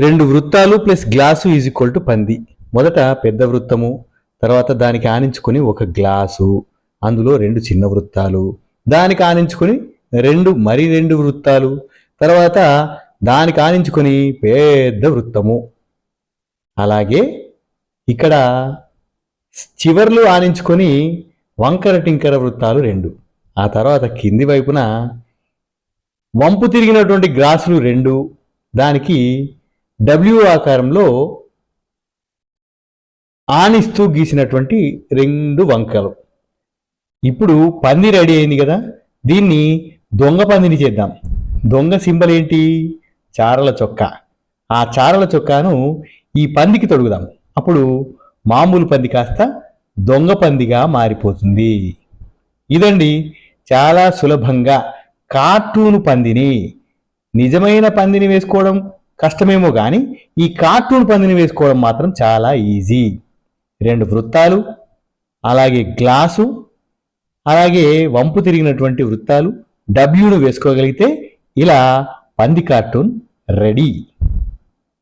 రెండు వృత్తాలు plus glass is equal to పంది. మొదట పెద్ద వృత్తము, తర్వాత దానికి ఆనించుకొని ఒక గ్లాసు, అందులో రెండు చిన్న వృత్తాలు, దానికి ఆనించుకొని రెండు వృత్తాలు, తర్వాత దానికి ఆనించుకొని పెద్ద వృత్తము. అలాగే ఇక్కడ చివర్లు ఆనించుకొని వంకర టింకర వృత్తాలు రెండు, ఆ తర్వాత కింది వైపున వంపు తిరిగినటువంటి గ్లాసులు రెండు, దానికి డబ్ల్యూ ఆకారంలో ఆనిస్తూ గీసినటువంటి రెండు వంకలు. ఇప్పుడు పంది రెడీ అయింది కదా, దీన్ని దొంగ పందిని చేద్దాం. దొంగ సింబల్ ఏంటి? చారల చొక్కా. ఆ చారల చొక్కాను ఈ పందికి తొడుగుదాం. అప్పుడు మామూలు పంది కాస్త దొంగ పందిగా మారిపోతుంది. ఇదండి చాలా సులభంగా కార్టూన్ పందిని, నిజమైన పందిని వేసుకోవడం కష్టమేమో కానీ ఈ కార్టూన్ పందిని వేసుకోవడం మాత్రం చాలా ఈజీ. రెండు వృత్తాలు, అలాగే గ్లాసు, అలాగే వంపు తిరిగినటువంటి వృత్తాలు, డబ్ల్యూను వేసుకోగలిగితే ఇలా పంది కార్టూన్ రెడీ.